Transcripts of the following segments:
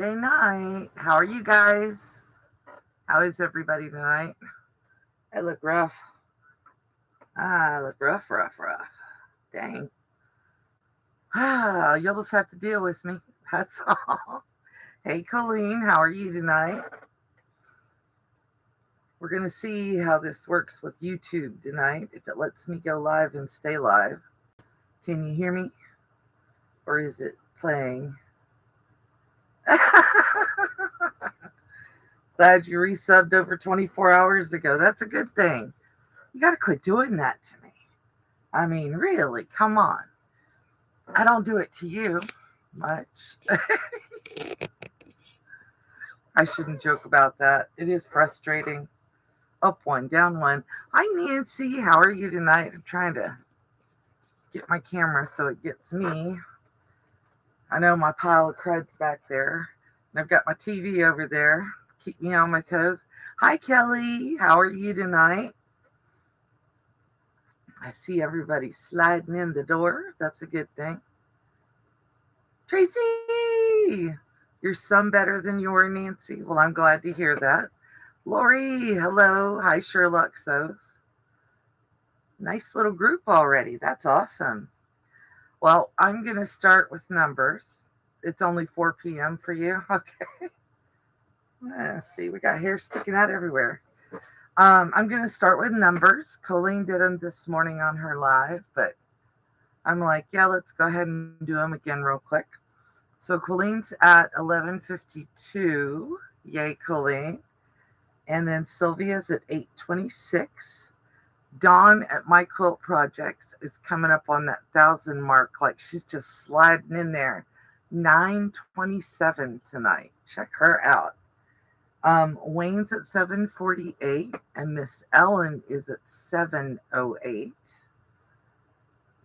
Night. How are you guys? How is everybody tonight? I look rough. I look rough. Dang. You'll just have to deal with me. That's all. Hey, Colleen, how are you tonight? We're going to see how this works with YouTube tonight, if it lets me go live and stay live. Can you hear me? Or is it playing? Glad you resubbed over 24 hours ago. That's a good thing. You got to quit doing that to me. I mean, really, come on. I don't do it to you much. I shouldn't joke about that. It is frustrating. Up one, down one. Hi, Nancy. How are you tonight? I'm trying to get my camera so it gets me. I know my pile of crud's back there. And I've got my TV over there. Keep me on my toes. Hi, Kelly. How are you tonight? I see everybody sliding in the door. That's a good thing. Tracy, you're some better than you were, Nancy. Well, I'm glad to hear that. Lori, hello. Hi, Sherlock Sos. Nice little group already. That's awesome. Well, I'm going to start with numbers. It's only 4 p.m. for you. Okay. Let's see. We got hair sticking out everywhere. I'm going to start with numbers. Colleen did them this morning on her live, but I'm like, yeah, let's go ahead and do them again real quick. So Colleen's at 11:52. Yay, Colleen. And then Sylvia's at 8:26. Dawn at My Quilt Projects is coming up on that 1,000 mark. Like she's just sliding in there. 9:27 tonight. Check her out. Wayne's at 7:48 and Miss Ellen is at 7:08.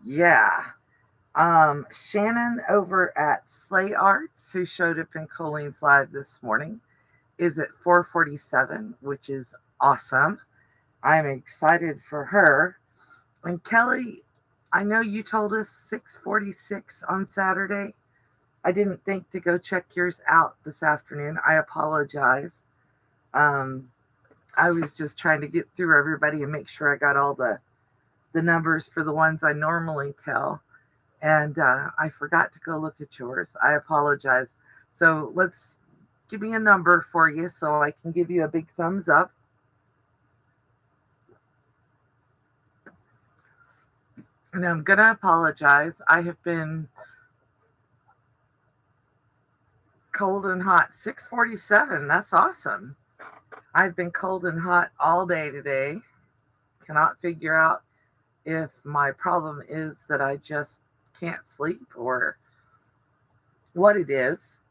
Yeah. Shannon over at Slay Arts, who showed up in Colleen's live this morning, is at 4:47, which is awesome. I'm excited for her. And Kelly, I know you told us 6:46 on Saturday. I didn't think to go check yours out this afternoon. I apologize. I was just trying to get through everybody and make sure I got all the numbers for the ones I normally tell. And I forgot to go look at yours. I apologize. So let's give me a number for you so I can give you a big thumbs up. And I'm going to apologize. I have been cold and hot. 6:47. That's awesome. I've been cold and hot all day today. Cannot figure out if my problem is that I just can't sleep or what it is.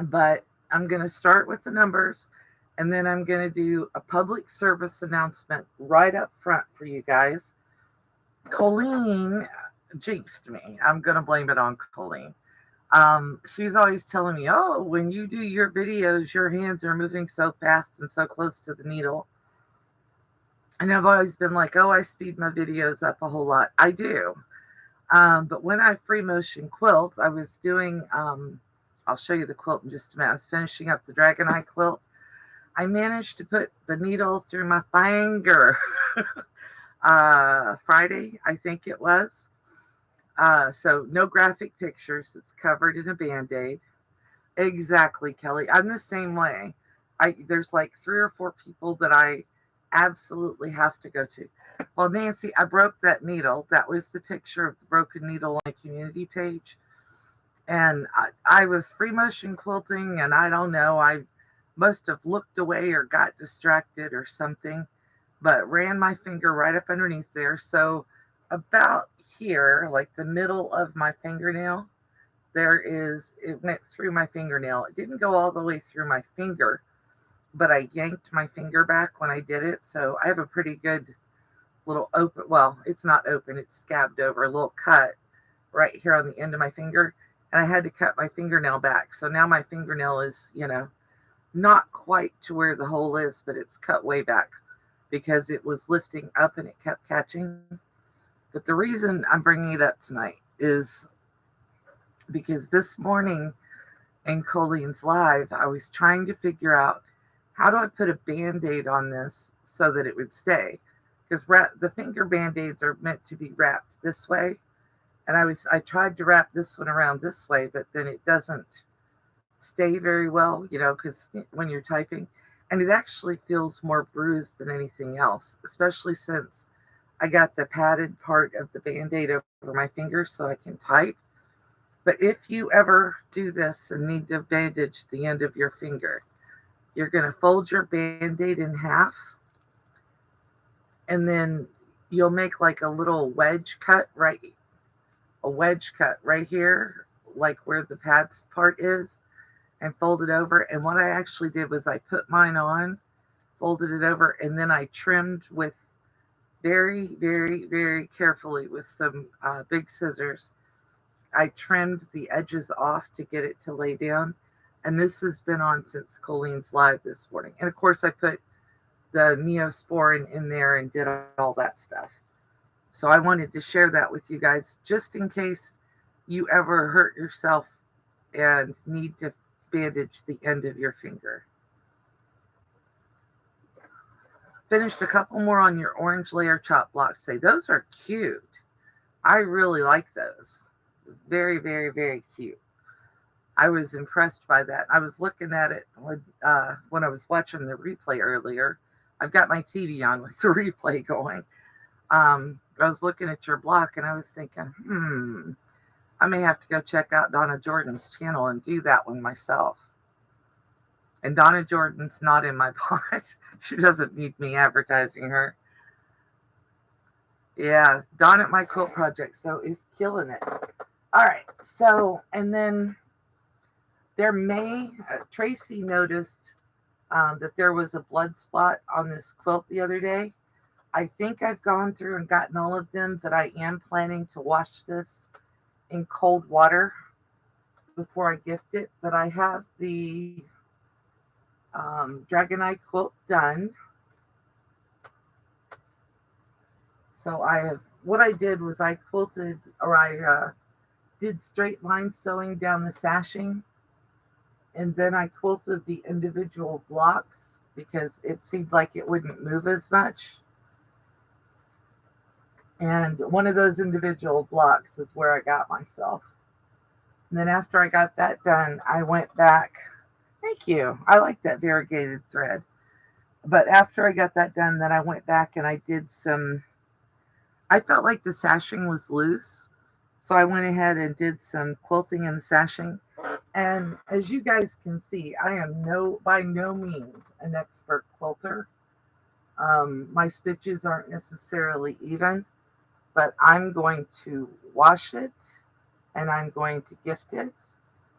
But I'm going to start with the numbers and then I'm going to do a public service announcement right up front for you guys. Colleen jinxed me. I'm going to blame it on Colleen. She's always telling me, oh, when you do your videos, your hands are moving so fast and so close to the needle. And I've always been like, oh, I speed my videos up a whole lot. I do. But when I free motion quilt, I was doing, I'll show you the quilt in just a minute. I was finishing up the Dragon Eye quilt. I managed to put the needle through my finger Friday, I think it was. So no graphic pictures. It's covered in a Band-Aid. Exactly, Kelly. I'm the same way. There's like 3 or 4 people that I absolutely have to go to. Well, Nancy, I broke that needle. That was the picture of the broken needle on my community page. And I was free motion quilting, and I don't know, I must have looked away or got distracted or something, but ran my finger right up underneath there. So about here, like the middle of my fingernail, it went through my fingernail. It didn't go all the way through my finger, but I yanked my finger back when I did it. So I have a pretty good little open, well, it's not open, it's scabbed over, a little cut right here on the end of my finger. And I had to cut my fingernail back. So now my fingernail is, not quite to where the hole is, but it's cut way back because it was lifting up and it kept catching. But the reason I'm bringing it up tonight is because this morning in Colleen's live, I was trying to figure out how do I put a band-aid on this so that it would stay. Because the finger band-aids are meant to be wrapped this way. And I tried to wrap this one around this way, but then it doesn't stay very well, because when you're typing, and it actually feels more bruised than anything else, especially since I got the padded part of the band-aid over my fingers so I can type. But if you ever do this and need to bandage the end of your finger, you're going to fold your band-aid in half, and then you'll make like a wedge cut right here, like where the pads part is, and fold it over. And what I actually did was I put mine on, folded it over, and then I trimmed with very, very, very carefully with some big scissors. I trimmed the edges off to get it to lay down. And this has been on since Colleen's live this morning. And of course, I put the Neosporin in there and did all that stuff. So I wanted to share that with you guys, just in case you ever hurt yourself and need to bandage the end of your finger. Finished a couple more on your orange layer chop blocks. Say, those are cute. I really like those. Very, very, very cute. I was impressed by that. I was looking at it when I was watching the replay earlier. I've got my TV on with the replay going. I was looking at your block and I was thinking, I may have to go check out Donna Jordan's channel and do that one myself. And Donna Jordan's not in my pot. She doesn't need me advertising her. Yeah, Donna at My Quilt Project, so is killing it. All right, so, and then Tracy noticed that there was a blood spot on this quilt the other day. I think I've gone through and gotten all of them, but I am planning to wash this in cold water before I gift it. But I have the Dragonite quilt done. So what I did was I quilted, or I did straight line sewing down the sashing. And then I quilted the individual blocks because it seemed like it wouldn't move as much. And one of those individual blocks is where I got myself. And then after I got that done, I went back. Thank you. I like that variegated thread. But after I got that done, then I went back and I did I felt like the sashing was loose. So I went ahead and did some quilting in the sashing. And as you guys can see, I am by no means an expert quilter. My stitches aren't necessarily even, but I'm going to wash it and I'm going to gift it.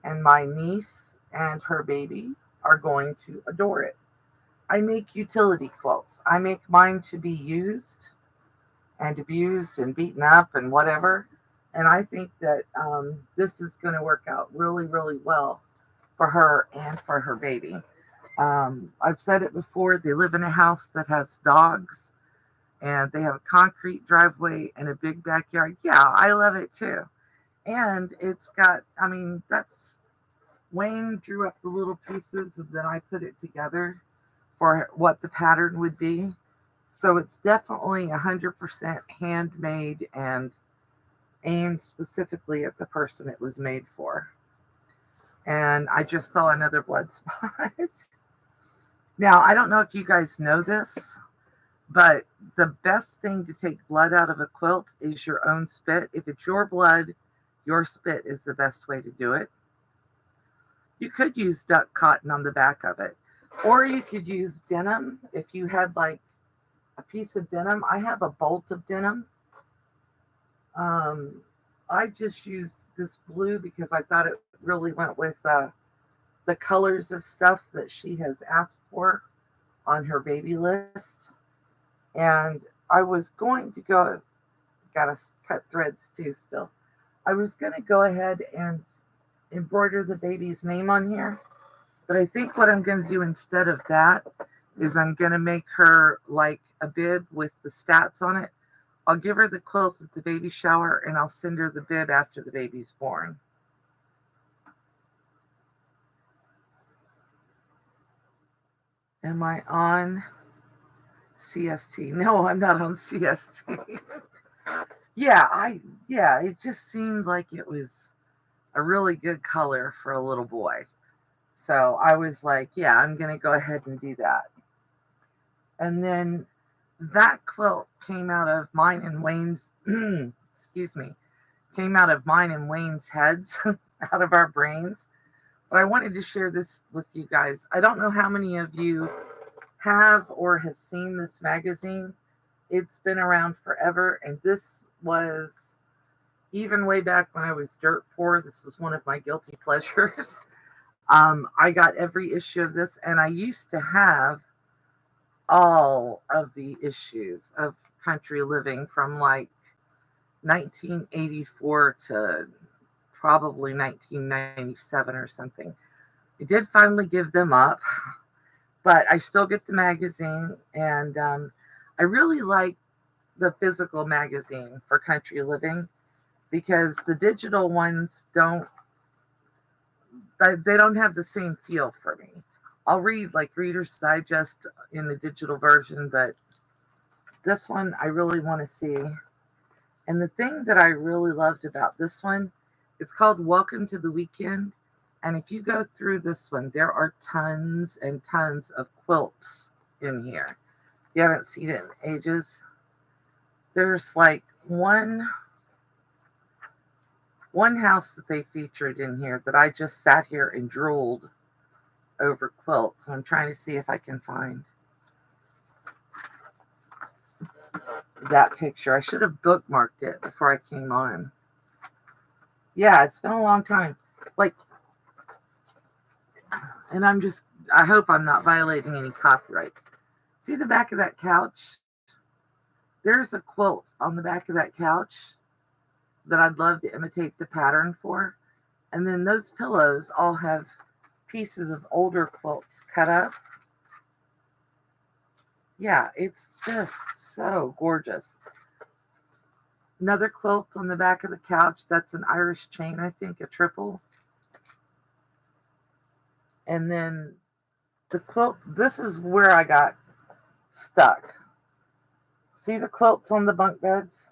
And my niece and her baby are going to adore it. I make utility quilts. I make mine to be used and abused and beaten up and whatever. And I think that this is going to work out really, really well for her and for her baby. I've said it before, they live in a house that has dogs and they have a concrete driveway and a big backyard. Yeah, I love it too. And it's got, Wayne drew up the little pieces and then I put it together for what the pattern would be. So it's definitely 100% handmade and aimed specifically at the person it was made for. And I just saw another blood spot. Now, I don't know if you guys know this, but the best thing to take blood out of a quilt is your own spit. If it's your blood, your spit is the best way to do it. You could use duck cotton on the back of it, or you could use denim. If you had like a piece of denim, I have a bolt of denim. I just used this blue because I thought it really went with the colors of stuff that she has asked for on her baby list. And I was going to go, gotta cut threads too still. I was going to go ahead and embroider the baby's name on here. But I think what I'm going to do instead of that is I'm going to make her like a bib with the stats on it. I'll give her the quilt at the baby shower and I'll send her the bib after the baby's born. Am I on CST? No, I'm not on CST. Yeah, it just seemed like it was a really good color for a little boy. So I was like, yeah, I'm going to go ahead and do that. And then that quilt came out of mine and Wayne's, excuse me, came out of mine and Wayne's heads, out of our brains. But I wanted to share this with you guys. I don't know how many of you have or have seen this magazine. It's been around forever, and this was even way back when I was dirt poor. This was one of my guilty pleasures. I got every issue of this, and I used to have all of the issues of Country Living from like 1984 to probably 1997 or something. I did finally give them up, but I still get the magazine, and I really like the physical magazine for Country Living because the digital ones they don't have the same feel for me. I'll read like Reader's Digest in the digital version, but this one I really want to see. And the thing that I really loved about this one, it's called Welcome to the Weekend. And if you go through this one, there are tons and tons of quilts in here. You haven't seen it in ages. There's like one house that they featured in here that I just sat here and drooled over quilts. I'm trying to see if I can find that picture. I should have bookmarked it before I came on. Yeah, it's been a long time. Like, and I hope I'm not violating any copyrights. See the back of that couch? There's a quilt on the back of that couch that I'd love to imitate the pattern for. And then those pillows all have pieces of older quilts cut up. Yeah, it's just so gorgeous. Another quilt on the back of the couch. That's an Irish chain, I think, a triple. And then the quilt, this is where I got stuck. See the quilts on the bunk beds?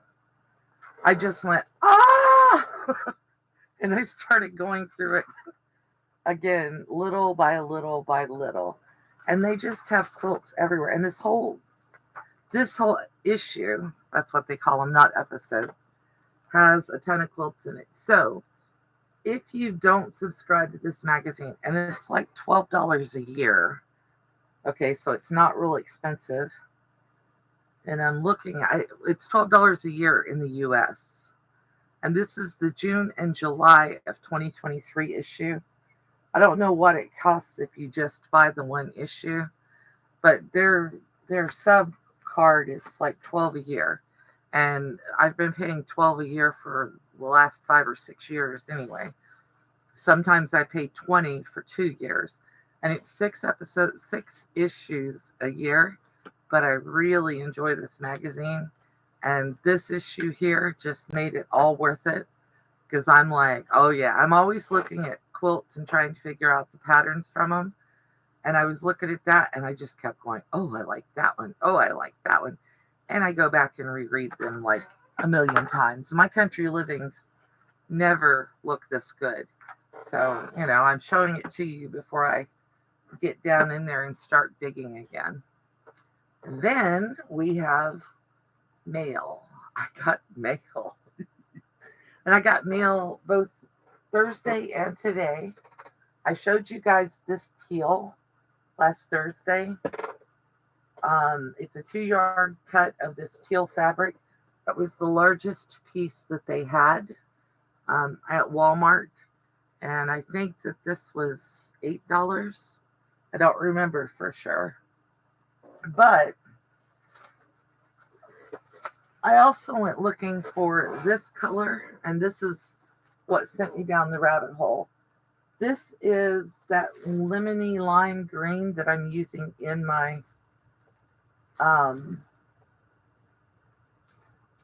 I just went, ah! And I started going through it again, little by little by little. And they just have quilts everywhere. And this whole issue, that's what they call them, not episodes, has a ton of quilts in it. So if you don't subscribe to this magazine, and it's like $12 a year, okay, so it's not really expensive. And I'm looking at it's $12 a year in the US. And this is the June and July of 2023 issue. I don't know what it costs if you just buy the one issue, but their sub card, it's like $12 a year. And I've been paying $12 a year for the last 5 or 6 years anyway. Sometimes I pay $20 for 2 years. And it's 6 issues a year. But I really enjoy this magazine. And this issue here just made it all worth it. Because I'm like, oh yeah, I'm always looking at quilts and trying to figure out the patterns from them. And I was looking at that and I just kept going, oh, I like that one. Oh, I like that one. And I go back and reread them like a million times. My Country Livings never look this good. So, I'm showing it to you before I get down in there and start digging again. And then we have mail. I got mail. And I got mail both Thursday and today. I showed you guys this teal last Thursday. It's a 2-yard cut of this teal fabric. That was the largest piece that they had at Walmart. And I think that this was $8. I don't remember for sure. But I also went looking for this color, and this is what sent me down the rabbit hole. This is that lemony lime green that I'm using in my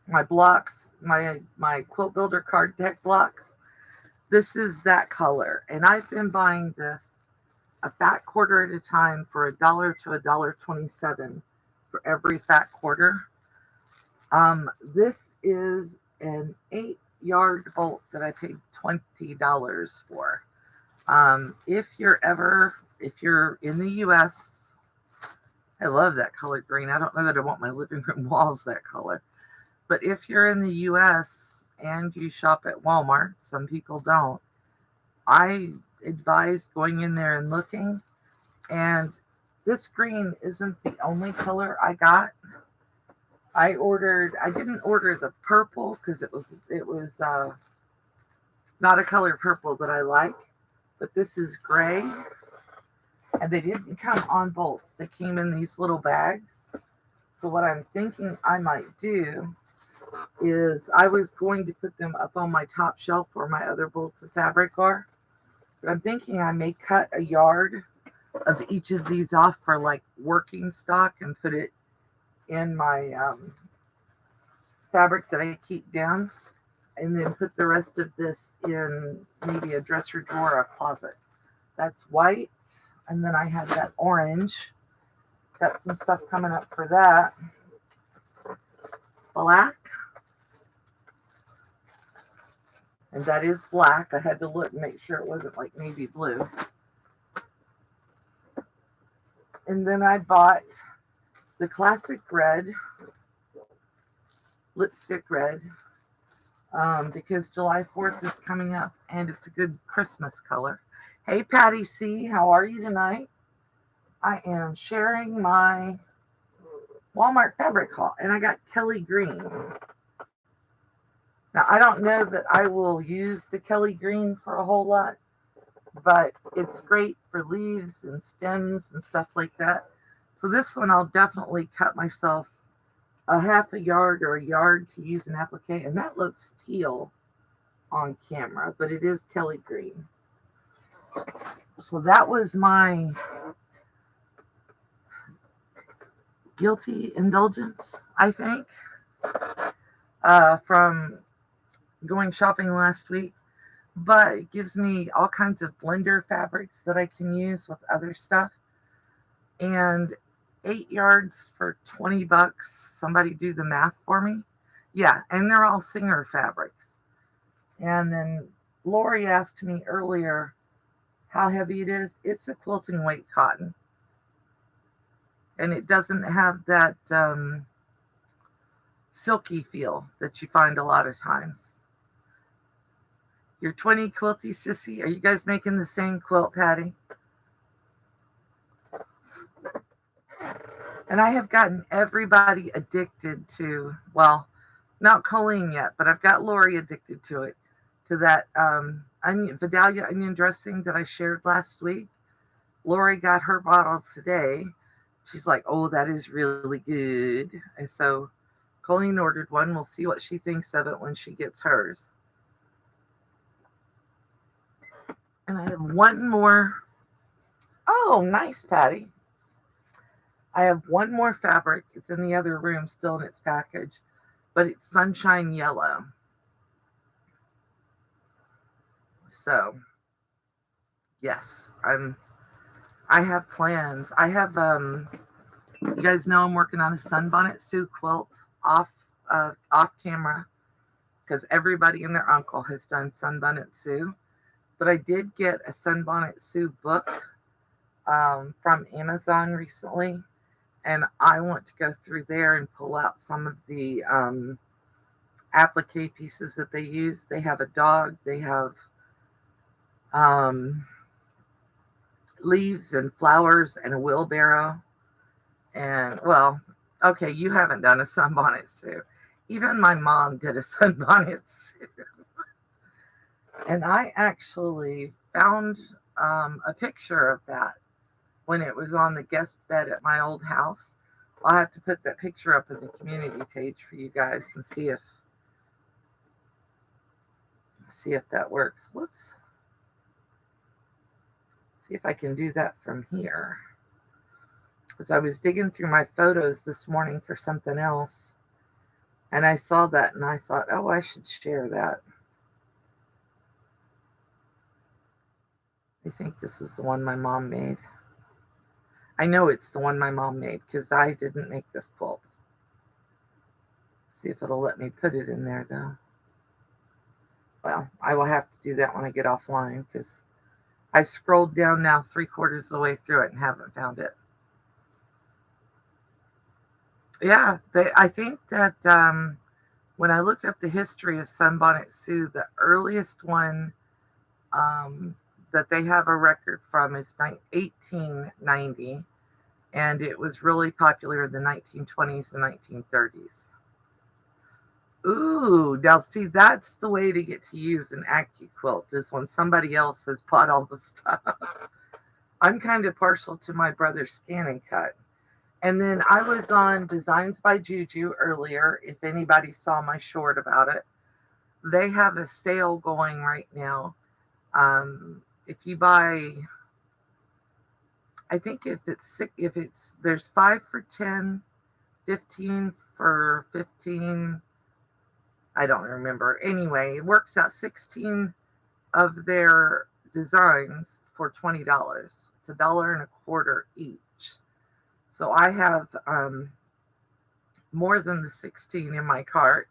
my blocks, my quilt builder card deck blocks. This is that color, and I've been buying this a fat quarter at a time for $1 to $1.27 for every fat quarter. This is an 8-yard bolt that I paid $20 for. If you're in the US, I love that color green. I don't know that I want my living room walls that color. But if you're in the US and you shop at Walmart, some people don't, I advise going in there and looking. And this green isn't the only color I got. I didn't order the purple because it was not a color purple that I like, but this is gray, and they didn't come on bolts. They came in these little bags. So what I'm thinking I might do is I was going to put them up on my top shelf where my other bolts of fabric are, but I'm thinking I may cut a yard of each of these off for like working stock and put it in my fabric that I keep down, and then put the rest of this in maybe a dresser drawer or a closet. That's white, and then I have that orange. Got some stuff coming up for that. Black, and that is black. I had to look and make sure it wasn't like navy blue. And then I bought the classic red, lipstick red, because July 4th is coming up and it's a good Christmas color. Hey, Patty C, how are you tonight? I am sharing my Walmart fabric haul, and I got Kelly green. Now, I don't know that I will use the Kelly green for a whole lot, but it's great for leaves and stems and stuff like that. So this one I'll definitely cut myself a half a yard or a yard to use an applique, and that looks teal on camera, but it is Kelly green. So that was my guilty indulgence, I think, from going shopping last week. But it gives me all kinds of blender fabrics that I can use with other stuff. And 8 yards for $20. Somebody do the math for me. Yeah, and they're all Singer fabrics. And then Lori asked me earlier how heavy it is. It's a quilting weight cotton. And it doesn't have that silky feel that you find a lot of times. Your 20 quilty sissy. Are you guys making the same quilt, Patty? And I have gotten everybody addicted to, well, not Colleen yet, but I've got Lori addicted to it, to that Vidalia onion dressing that I shared last week. Lori got her bottle today. She's like, oh, that is really good. And so Colleen ordered one. We'll see what she thinks of it when she gets hers. And I have one more. Oh, nice, Patty. I have one more fabric. It's in the other room still in its package, but it's sunshine yellow. So, yes, I have plans. I have, you guys know I'm working on a Sunbonnet Sue quilt off camera because everybody and their uncle has done Sunbonnet Sue. But I did get a Sunbonnet Sue book from Amazon recently, and I want to go through there and pull out some of the applique pieces that they use. They have a dog, they have leaves and flowers and a wheelbarrow. And, well, okay, you haven't done a Sunbonnet Sue. Even my mom did a Sunbonnet Sue. And I actually found a picture of that when it was on the guest bed at my old house. I'll have to put that picture up in the community page for you guys and see if that works. Whoops. See if I can do that from here. Because I was digging through my photos this morning for something else, and I saw that and I thought, oh, I should share that. I think this is the one my mom made. I know it's the one my mom made because I didn't make this quilt. See if it'll let me put it in there though. Well, I will have to do that when I get offline because I've scrolled down now 3/4 of the way through it and haven't found it. Yeah, I think that when I looked up the history of Sunbonnet Sue, the earliest one that they have a record from is 1890, and it was really popular in the 1920s and 1930s. Ooh, now see, that's the way to get to use an AccuQuilt is when somebody else has bought all the stuff. I'm kind of partial to my brother's Scan and Cut. And then I was on Designs by Juju earlier, if anybody saw my short about it. They have a sale going right now. If you buy, I think there's 5 for 10, 15 for 15. I don't remember. Anyway, it works out 16 of their designs for $20. It's $1.25 each. So I have more than the 16 in my cart.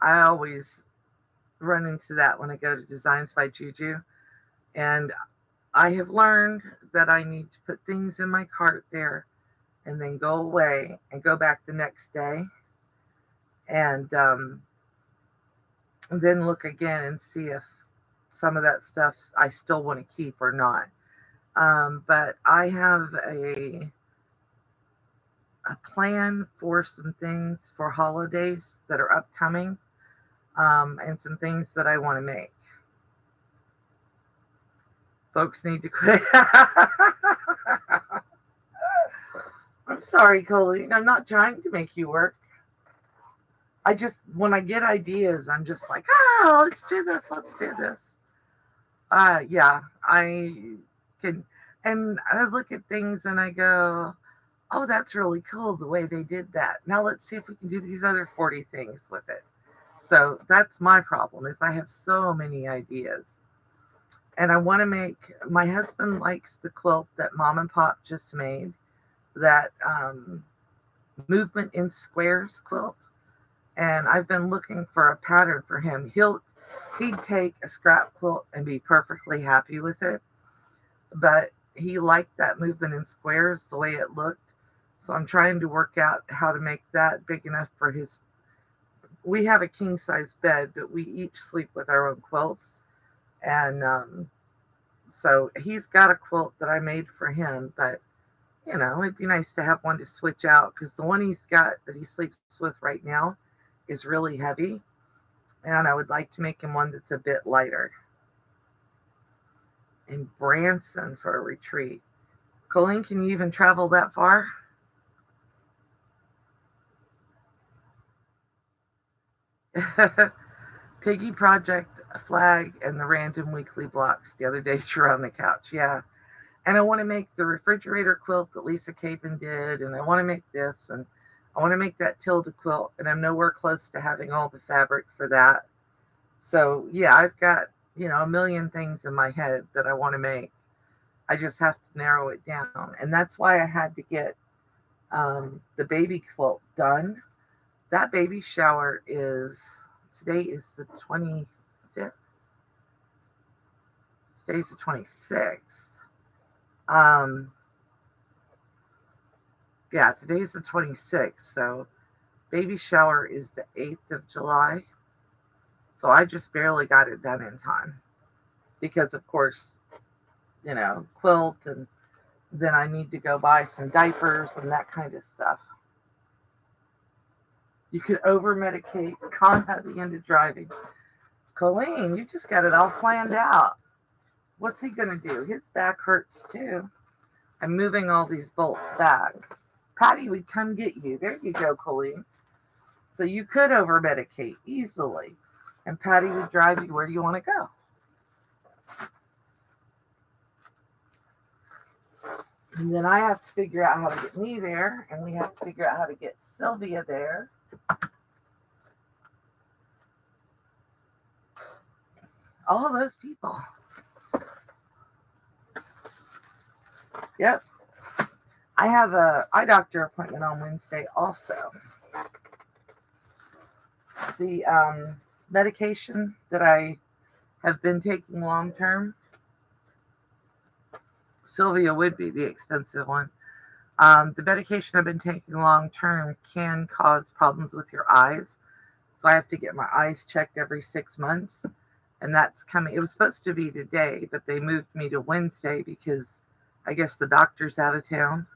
I always run into that when I go to Designs by Juju. And I have learned that I need to put things in my cart there and then go away and go back the next day and then look again and see if some of that stuff I still want to keep or not. But I have a plan for some things for holidays that are upcoming, and some things that I want to make. Folks need to quit. I'm sorry, Colleen. I'm not trying to make you work. When I get ideas, I'm just like, let's do this. Let's do this. Yeah, I can. And I look at things and I go, oh, that's really cool the way they did that. Now let's see if we can do these other 40 things with it. So that's my problem is I have so many ideas. And I want to make, my husband likes the quilt that Mom and Pop just made, that movement in squares quilt. And I've been looking for a pattern for him. He'd take a scrap quilt and be perfectly happy with it. But he liked that movement in squares, the way it looked. So I'm trying to work out how to make that big enough for his. We have a king size bed, but we each sleep with our own quilts. And so he's got a quilt that I made for him, but it'd be nice to have one to switch out because the one he's got that he sleeps with right now is really heavy. And I would like to make him one that's a bit lighter. In Branson for a retreat. Colleen, can you even travel that far? Piggy Project flag and the random weekly blocks the other day you're on the couch. Yeah. And I want to make the refrigerator quilt that Lisa Capen did. And I want to make this. And I want to make that Tilda quilt. And I'm nowhere close to having all the fabric for that. So, yeah, I've got, a million things in my head that I want to make. I just have to narrow it down. And that's why I had to get the baby quilt done. That baby shower today is the 25th. Today's the 26th. Yeah, today's the 26th. So baby shower is the 8th of July. So I just barely got it done in time. Because, of course, quilt, and then I need to go buy some diapers and that kind of stuff. You could over-medicate Con at the end of driving. Colleen, you just got it all planned out. What's he going to do? His back hurts too. I'm moving all these bolts back. Patty would come get you. There you go, Colleen. So you could over-medicate easily. And Patty would drive you where you want to go. And then I have to figure out how to get me there. And we have to figure out how to get Sylvia there. All of those people. Yep. I have a eye doctor appointment on Wednesday also. The medication that I have been taking long term, Sylvia would be the expensive one. The medication I've been taking long term can cause problems with your eyes. So I have to get my eyes checked every 6 months. And that's coming. It was supposed to be today, but they moved me to Wednesday because I guess the doctor's out of town.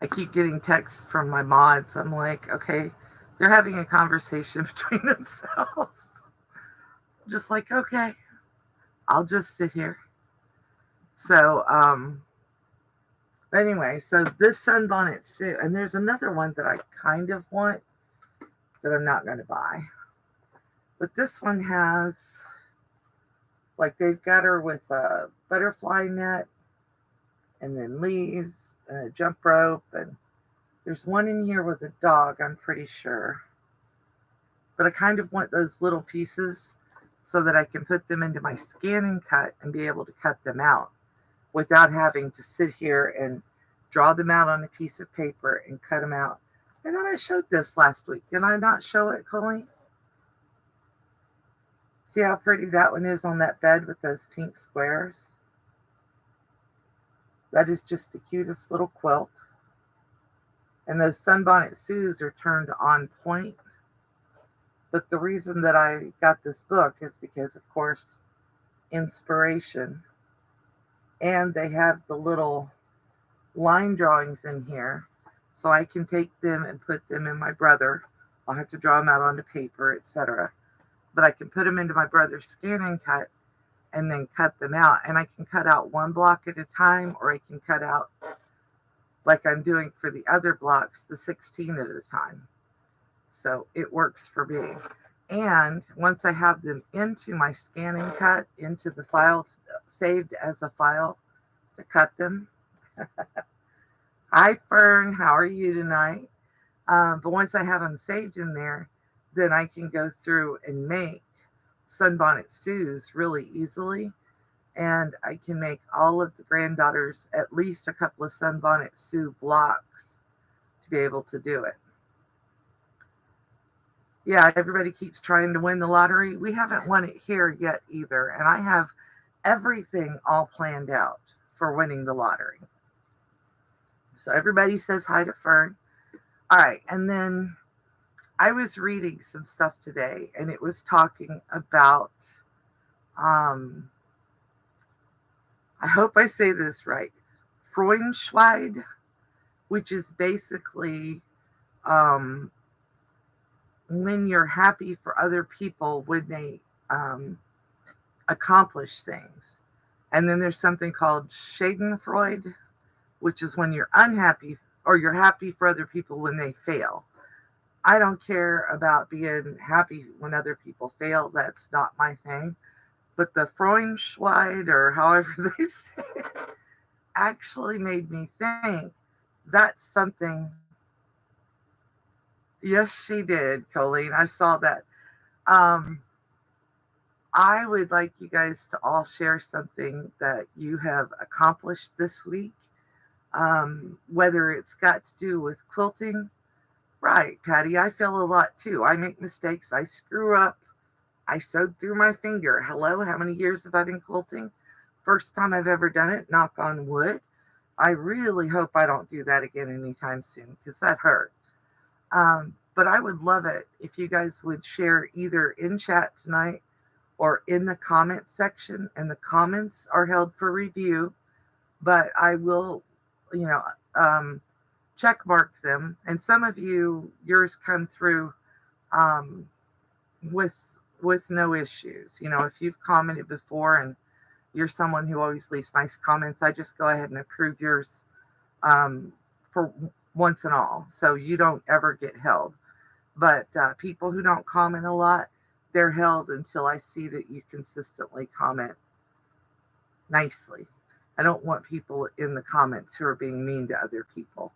I keep getting texts from my mods. I'm like, okay, they're having a conversation between themselves. Just like, okay, I'll just sit here. So, anyway, so this sunbonnet suit, and there's another one that I kind of want that I'm not going to buy. But this one has, like, they've got her with a butterfly net and then leaves and a jump rope. And there's one in here with a dog, I'm pretty sure. But I kind of want those little pieces so that I can put them into my scan and cut and be able to cut them out without having to sit here and draw them out on a piece of paper and cut them out. And then I showed this last week. Did I not show it, Colleen? See how pretty that one is on that bed with those pink squares? That is just the cutest little quilt. And those sunbonnet Sues are turned on point. But the reason that I got this book is because, of course, inspiration. And they have the little line drawings in here. So I can take them and put them in my brother. I'll have to draw them out onto paper, etc. But I can put them into my brother's scan and cut and then cut them out. And I can cut out one block at a time, or I can cut out, like I'm doing for the other blocks, the 16 at a time. So it works for me. And once I have them into my scan and cut, into the files, saved as a file to cut them. Hi, Fern. How are you tonight? But once I have them saved in there, then I can go through and make sunbonnet Sues really easily. And I can make all of the granddaughters at least a couple of sunbonnet Sue blocks to be able to do it. Yeah, everybody keeps trying to win the lottery. We haven't won it here yet either. And I have everything all planned out for winning the lottery. So everybody says hi to Fern. All right. And then I was reading some stuff today, and it was talking about, I hope I say this right, Freundschweid, which is basically when you're happy for other people when they accomplish things. And then there's something called Schadenfreude, which is when you're unhappy or you're happy for other people when they fail. I don't care about being happy when other people fail. That's not my thing. But the Freundschweid, or however they say it, actually made me think that's something. Yes, she did, Colleen. I saw that. I would like you guys to all share something that you have accomplished this week, whether it's got to do with quilting. Right, Patty, I fail a lot too. I make mistakes. I screw up. I sewed through my finger. Hello, how many years have I been quilting? First time I've ever done it, knock on wood. I really hope I don't do that again anytime soon because that hurt. But I would love it if you guys would share either in chat tonight or in the comment section. And the comments are held for review, but I will, check mark them. And some of yours come through with no issues. If you've commented before and you're someone who always leaves nice comments, I just go ahead and approve yours for once and all, so you don't ever get held. But people who don't comment a lot, they're held until I see that you consistently comment nicely. I don't want people in the comments who are being mean to other people.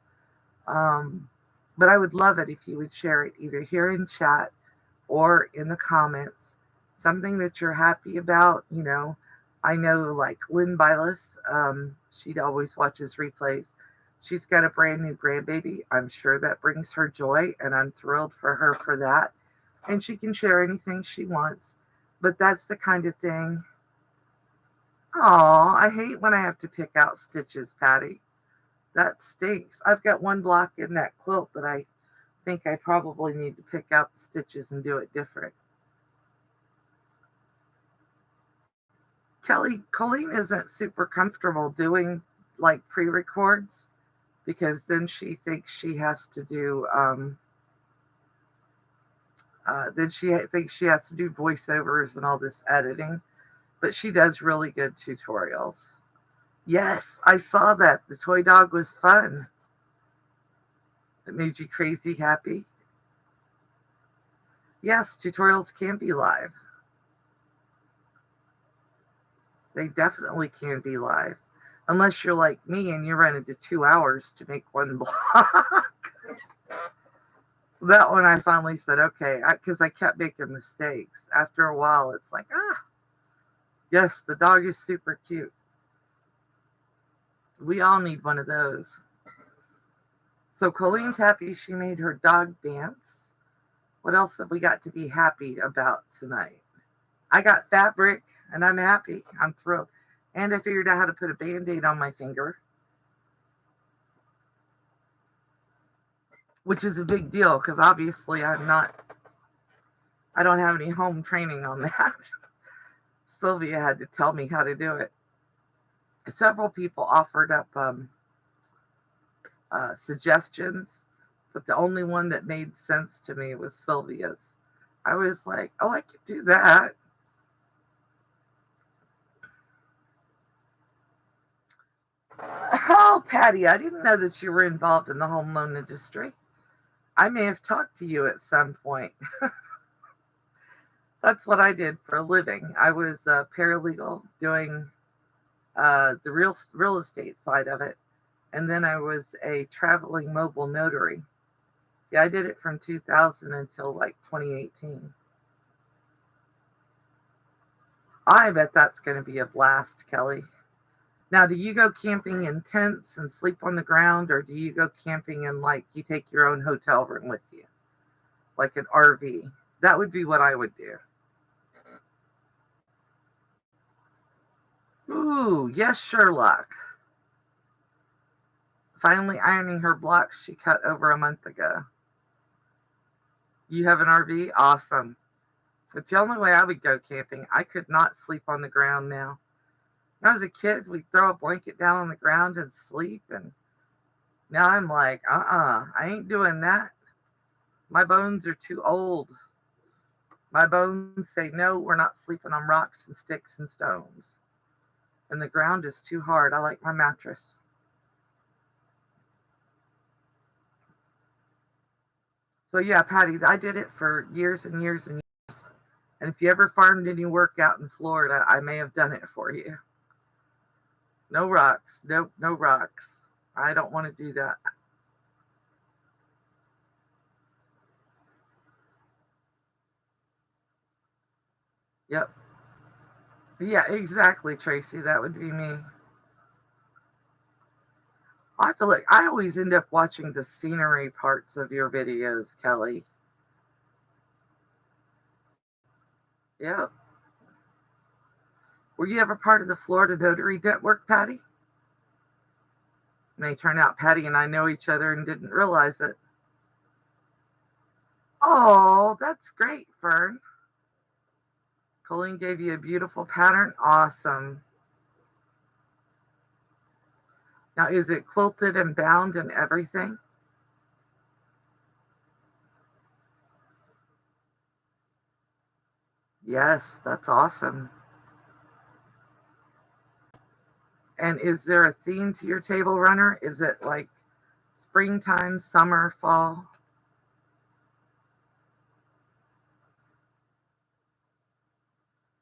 But I would love it if you would share it either here in chat or in the comments. something that you're happy about. I know like Lynn Bylas, she always watches replays. She's got a brand new grandbaby. I'm sure that brings her joy, and I'm thrilled for her for that. And she can share anything she wants. But that's the kind of thing. Oh, I hate when I have to pick out stitches, Patty. That stinks. I've got one block in that quilt that I think I probably need to pick out the stitches and do it different. Kelly, Colleen isn't super comfortable doing like pre-records because then she thinks she has to do then she thinks she has to do voiceovers and all this editing, but she does really good tutorials. Yes, I saw that. The toy dog was fun. It made you crazy happy. Yes, tutorials can be live. They definitely can be live. Unless you're like me and you run into 2 hours to make one block. That one I finally said, okay, because I kept making mistakes. After a while, it's like, yes, the dog is super cute. We all need one of those. So Colleen's happy she made her dog dance. What else have we got to be happy about tonight? I got fabric and I'm happy. I'm thrilled. And I figured out how to put a Band-Aid on my finger, which is a big deal because obviously I don't have any home training on that. Sylvia had to tell me how to do it. Several people offered up suggestions, but the only one that made sense to me was Sylvia's. I was like, oh, I could do that. Oh, Patty, I didn't know that you were involved in the home loan industry. I may have talked to you at some point. That's what I did for a living. I was a paralegal doing the real estate side of it, and then I was a traveling mobile notary. Yeah, I did it from 2000 until like 2018. I bet that's going to be a blast, Kelly. Now, do you go camping in tents and sleep on the ground, or do you go camping and like you take your own hotel room with you, like an RV? That would be what I would do. Ooh, yes, Sherlock. Finally ironing her blocks she cut over a month ago. You have an RV? Awesome. It's the only way I would go camping. I could not sleep on the ground now. When I was a kid, we'd throw a blanket down on the ground and sleep. And now I'm like, I ain't doing that. My bones are too old. My bones say, no, we're not sleeping on rocks and sticks and stones. And the ground is too hard. I like my mattress. So yeah, Patty, I did it for years and years and years. And if you ever farmed any work out in Florida, I may have done it for you. No rocks. Nope, no rocks. I don't want to do that. Yep. Yeah, exactly, Tracy. That would be me. I have to look. I always end up watching the scenery parts of your videos, Kelly. Yep. Were you ever part of the Florida Notary Network, Patty? It may turn out Patty and I know each other and didn't realize it. Oh, that's great, Fern. Colleen gave you a beautiful pattern. Awesome. Now, is it quilted and bound and everything? Yes, that's awesome. And is there a theme to your table runner? Is it like springtime, summer, fall?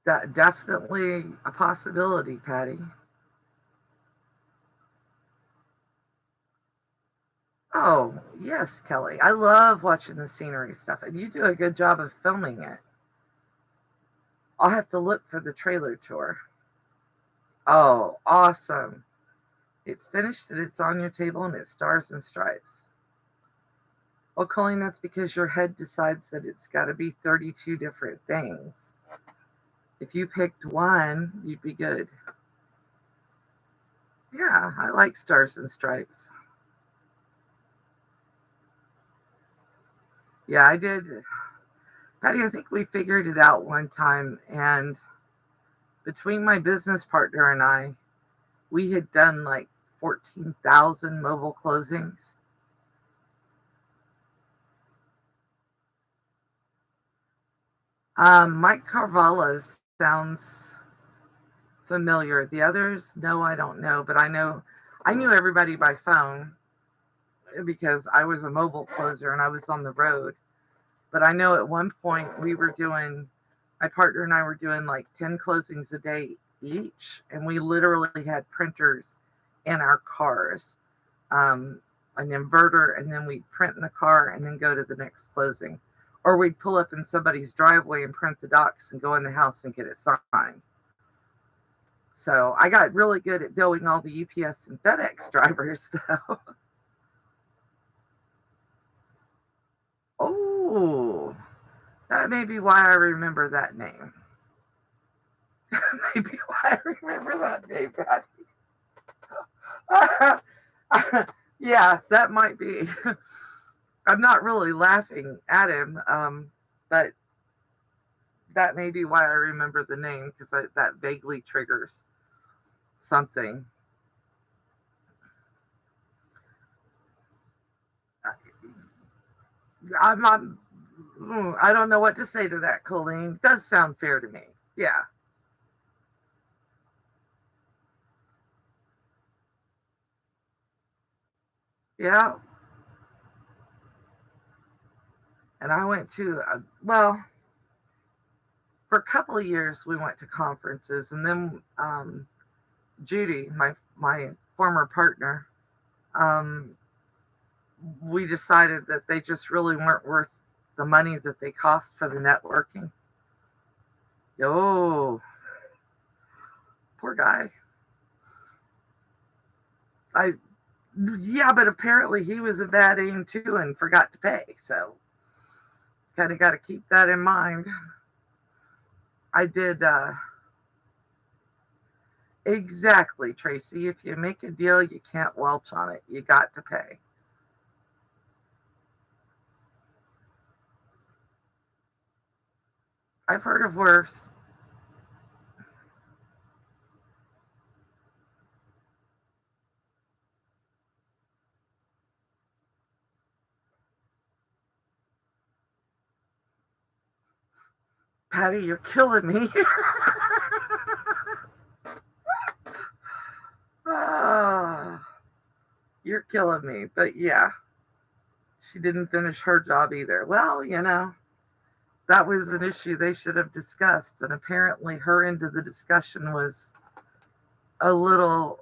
That definitely a possibility, Patty. Oh, yes, Kelly. I love watching the scenery stuff, and you do a good job of filming it. I'll have to look for the trailer tour. Oh, awesome. It's finished and it's on your table and it's stars and stripes. Well, Colleen, that's because your head decides that it's got to be 32 different things. If you picked one, you'd be good. Yeah, I like stars and stripes. Yeah, I did. Patty, I think we figured it out one time, and between my business partner and I, we had done like 14,000 mobile closings. Mike Carvalho sounds familiar. The others, no, I don't know, but I knew everybody by phone because I was a mobile closer and I was on the road. But I know at one point my partner and I were doing like 10 closings a day each, and we literally had printers in our cars, um, an inverter, and then we'd print in the car and then go to the next closing. Or we'd pull up in somebody's driveway and print the docs and go in the house and get it signed. So I got really good at billing all the UPS and FedEx drivers, though. Oh, that may be why I remember that name. Maybe why I remember that name, Patty. Yeah, that might be. I'm not really laughing at him, but that may be why I remember the name because that vaguely triggers something. I'm not. I don't know what to say to that, Colleen. It does sound fair to me. Yeah, yeah. And I went to well, for a couple of years we went to conferences, and then Judy, my former partner, um, we decided that they just really weren't worth the money that they cost for the networking. Oh, poor guy. I Yeah, but apparently he was a bad aim too and forgot to pay. So kind of got to keep that in mind. I did exactly, Tracy. If you make a deal, you can't welch on it. You got to pay. I've heard of worse. Patty, you're killing me. Ah, you're killing me. But yeah, she didn't finish her job either. Well, that was an issue they should have discussed. And apparently her end of the discussion was a little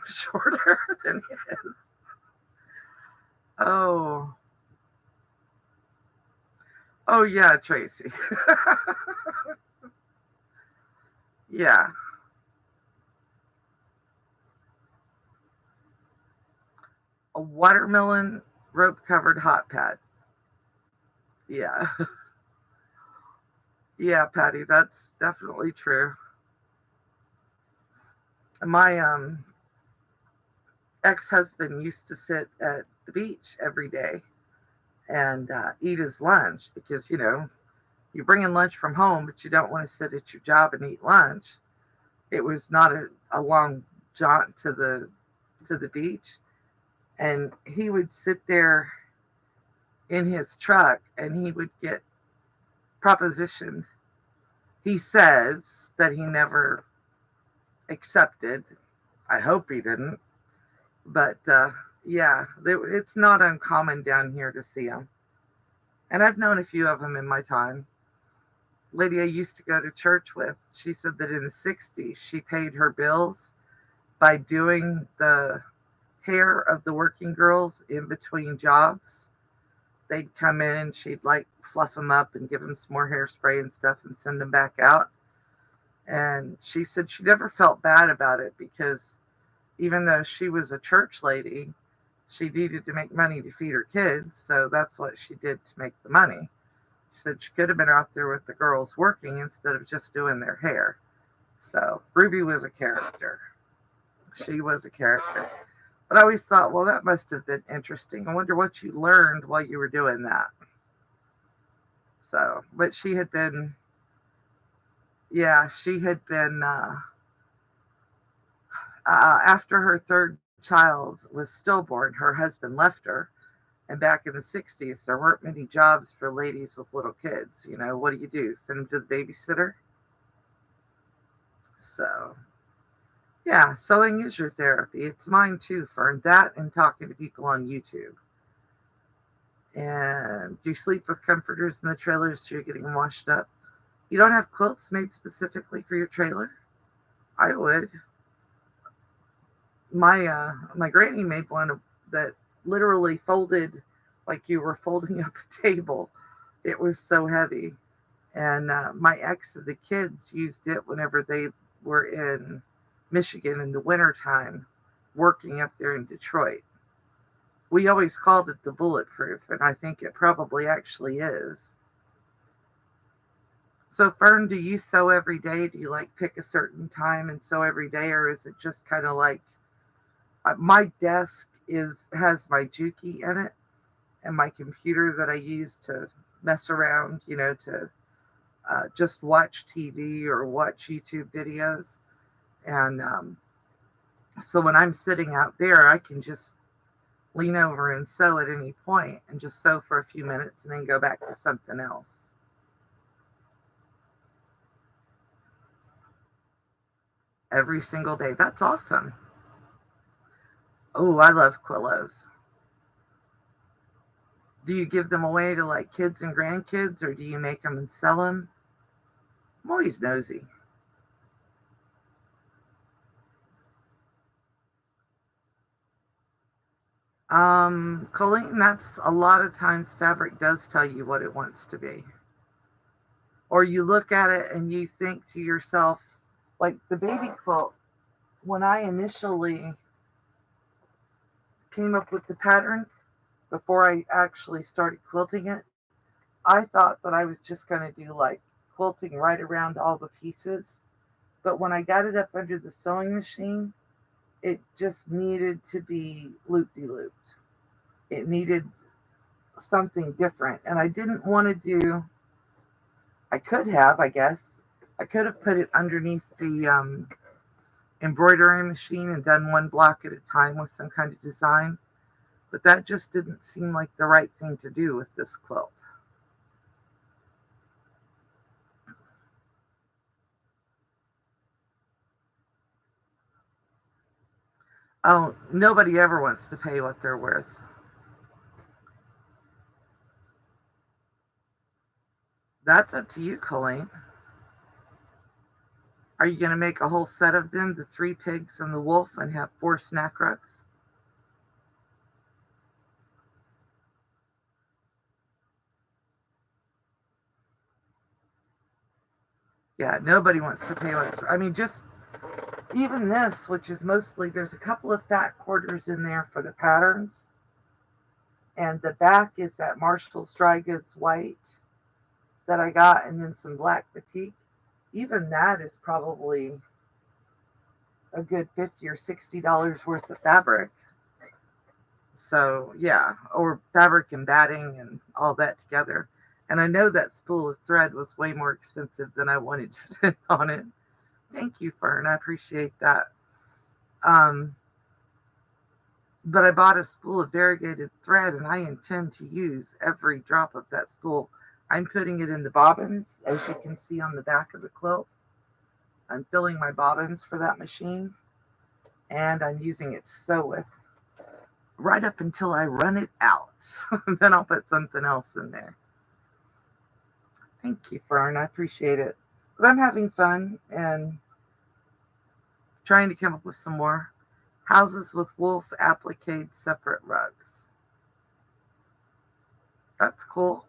shorter than his. Oh, oh yeah, Tracy. Yeah, a watermelon rope covered hot pad. Yeah, yeah, Patty, that's definitely true. My ex-husband used to sit at the beach every day and eat his lunch because you bring in lunch from home, but you don't want to sit at your job and eat lunch. It was not a long jaunt to the beach, and he would sit there in his truck and he would get propositioned. He says that he never accepted. I hope he didn't, but yeah, it's not uncommon down here to see them, and I've known a few of them in my time. Lady I used to go to church with, she said that in the 60s she paid her bills by doing the hair of the working girls in between jobs. they'd come in and she'd like fluff them up and give them some more hairspray and stuff and send them back out. And she said she never felt bad about it because even though she was a church lady, she needed to make money to feed her kids. So that's what she did to make the money. She said she could have been out there with the girls working instead of just doing their hair. So Ruby was a character. She was a character. But I always thought, well, that must have been interesting. I wonder what you learned while you were doing that. So, but she had been, yeah, she had been, after her third child was stillborn, her husband left her. And back in the 60s, there weren't many jobs for ladies with little kids. You know, what do? Send them to the babysitter? So, yeah, sewing is your therapy. It's mine too, Fern. That and talking to people on YouTube. And do you sleep with comforters in the trailers so you're getting them washed up? You don't have quilts made specifically for your trailer? I would. My granny made one that literally folded like you were folding up a table. It was so heavy. And my ex and the kids used it whenever they were in Michigan in the wintertime, working up there in Detroit. We always called it the bulletproof, and I think it probably actually is. So, Fern, do you sew every day? Do you like pick a certain time and sew every day, or is it just kind of like my desk has my Juki in it and my computer that I use to mess around, you know, to just watch TV or watch YouTube videos. And so when I'm sitting out there, I can just lean over and sew at any point and just sew for a few minutes and then go back to something else. Every single day. That's awesome. Oh, I love Quillos. Do you give them away to like kids and grandkids, or do you make them and sell them? I'm always nosy. Colleen, that's a lot of times fabric does tell you what it wants to be. Or you look at it and you think to yourself, like the baby quilt, when I initially came up with the pattern, before I actually started quilting it, I thought that I was just going to do like quilting right around all the pieces. But when I got it up under the sewing machine, it just needed to be loop-de-looped. It needed something different. And I didn't want to do, I could have, I guess, I could have put it underneath the embroidery machine and done one block at a time with some kind of design. But that just didn't seem like the right thing to do with this quilt. Oh, nobody ever wants to pay what they're worth. That's up to you, Colleen. Are you going to make a whole set of them, the three pigs and the wolf, and have four snack rugs? Yeah, nobody wants to pay what's. I mean, just even this, which is mostly, there's a couple of fat quarters in there for the patterns, and the back is that Marshall's Dry Goods white that I got, and then some black batik. Even that is probably a good $50 or $60 worth of fabric. So yeah, or fabric and batting and all that together. And I know that spool of thread was way more expensive than I wanted to spend on it. Thank you, Fern. I appreciate that. Um, but I bought a spool of variegated thread, and I intend to use every drop of that spool. I'm putting it in the bobbins, as you can see on the back of the quilt. I'm filling my bobbins for that machine, and I'm using it to sew with right up until I run it out. Then I'll put something else in there. Thank you, Fern. I appreciate it. But I'm having fun and trying to come up with some more houses with wolf applique separate rugs. That's cool.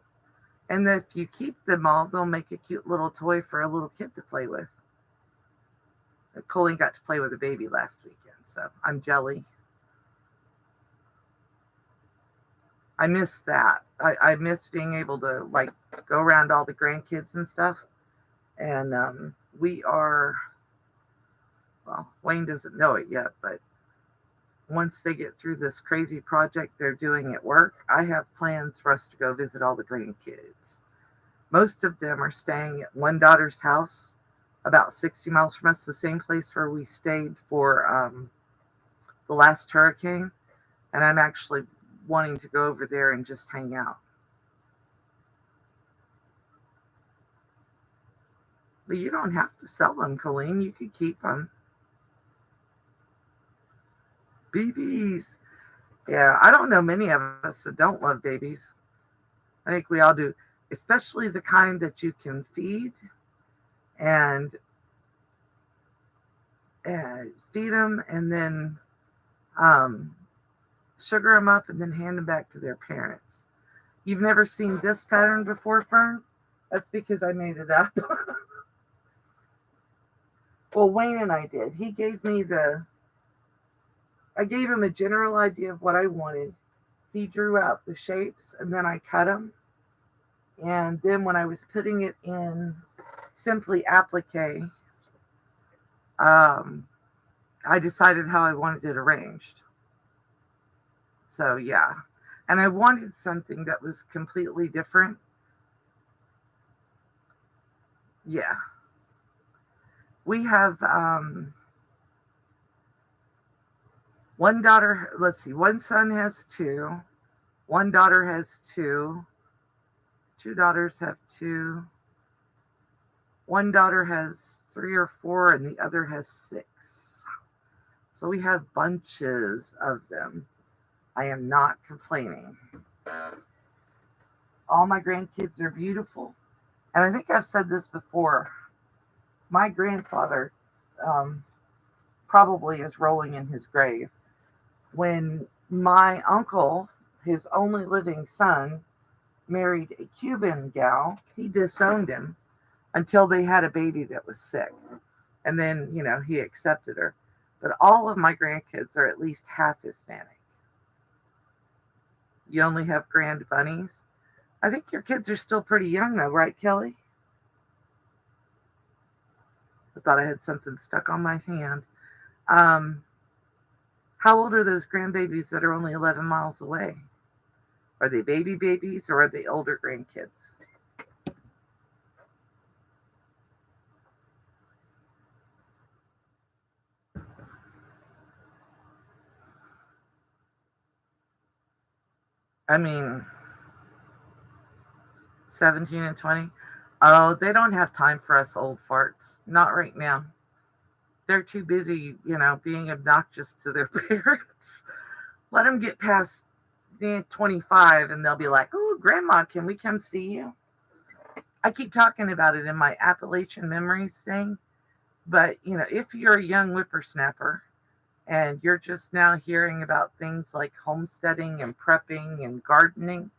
And if you keep them all, they'll make a cute little toy for a little kid to play with. Colleen got to play with a baby last weekend, so I'm jelly. I miss that. I miss being able to like go around all the grandkids and stuff. And we are, well, Wayne doesn't know it yet, but once they get through this crazy project they're doing at work, I have plans for us to go visit all the grandkids. Most of them are staying at one daughter's house about 60 miles from us, the same place where we stayed for the last hurricane. And I'm actually wanting to go over there and just hang out. But you don't have to sell them, Colleen. You could keep them. Babies. Yeah, I don't know many of us that don't love babies. I think we all do, especially the kind that you can feed and feed them and then sugar them up and then hand them back to their parents. You've never seen this pattern before, Fern? That's because I made it up. Well, Wayne and I did. I gave him a general idea of what I wanted. He drew out the shapes and then I cut them. And then when I was putting it in Simply Applique, I decided how I wanted it arranged. So yeah. And I wanted something that was completely different. Yeah. We have one daughter, let's see, one son has two, one daughter has two daughters have two, one daughter has three or four, and the other has six. So we have bunches of them. I am not complaining. All my grandkids are beautiful. And I think I've said this before. My grandfather probably is rolling in his grave. When my uncle, his only living son, married a Cuban gal, he disowned him until they had a baby that was sick. And then, he accepted her. But all of my grandkids are at least half Hispanic. You only have grand bunnies. I think your kids are still pretty young though, right, Kelly? I thought I had something stuck on my hand. How old are those grandbabies that are only 11 miles away? Are they baby babies or are they older grandkids? I mean, 17 and 20. Oh, they don't have time for us old farts. Not right now. They're too busy, being obnoxious to their parents. Let them get past 25 and they'll be like, oh, Grandma, can we come see you? I keep talking about it in my Appalachian Memories thing. But, if you're a young whippersnapper and you're just now hearing about things like homesteading and prepping and gardening,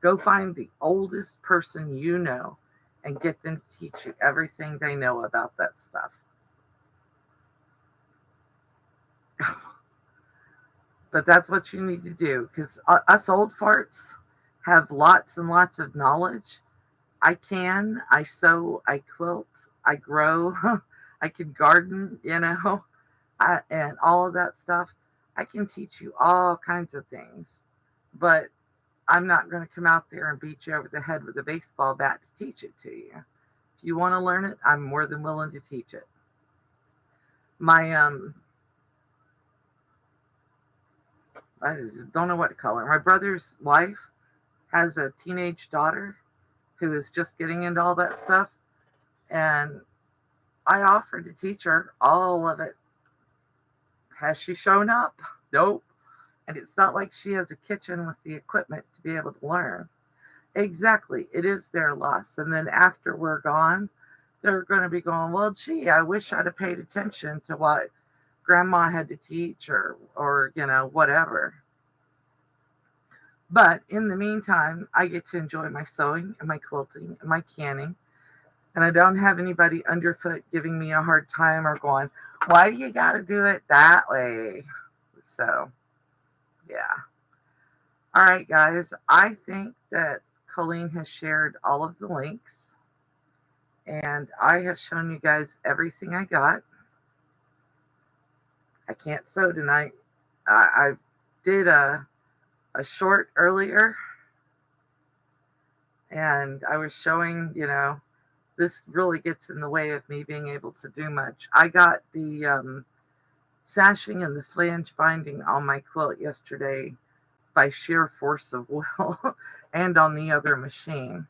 go find the oldest person you know and get them to teach you everything they know about that stuff. But that's what you need to do, because us old farts have lots and lots of knowledge. I sew, I quilt, I grow, I can garden, and all of that stuff. I can teach you all kinds of things, but I'm not going to come out there and beat you over the head with a baseball bat to teach it to you. If you want to learn it, I'm more than willing to teach it. My I don't know what to call her. My brother's wife has a teenage daughter who is just getting into all that stuff, and I offered to teach her all of it. Has she shown up? Nope. And it's not like she has a kitchen with the equipment to be able to learn. Exactly. It is their loss. And then after we're gone, they're going to be going, well, gee, I wish I'd have paid attention to what Grandma had to teach or whatever. But in the meantime, I get to enjoy my sewing and my quilting and my canning. And I don't have anybody underfoot giving me a hard time or going, why do you got to do it that way? So, yeah. All right, guys. I think that Colleen has shared all of the links, and I have shown you guys everything I got. I can't sew tonight. I did a short earlier, and I was showing, this really gets in the way of me being able to do much. I got the sashing and the flange binding on my quilt yesterday by sheer force of will and on the other machine.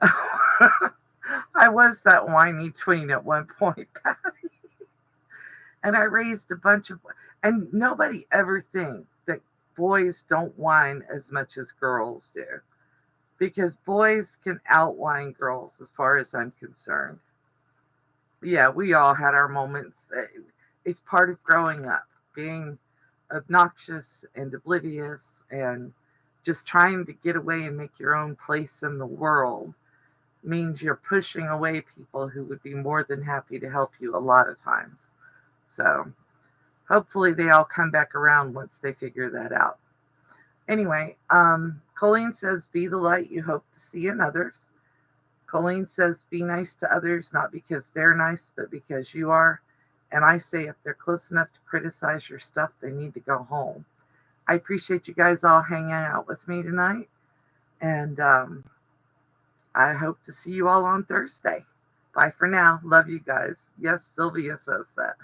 I was that whiny tween at one point, Patty. And I raised a bunch of, and nobody ever think that boys don't whine as much as girls do, because boys can outwhine girls as far as I'm concerned. Yeah, we all had our moments. It's part of growing up, being obnoxious and oblivious and just trying to get away and make your own place in the world means you're pushing away people who would be more than happy to help you a lot of times. So hopefully they all come back around once they figure that out. Anyway, Colleen says, be the light you hope to see in others. Colleen says, be nice to others, not because they're nice, but because you are. And I say, if they're close enough to criticize your stuff, they need to go home. I appreciate you guys all hanging out with me tonight. And I hope to see you all on Thursday. Bye for now. Love you guys. Yes, Sylvia says that.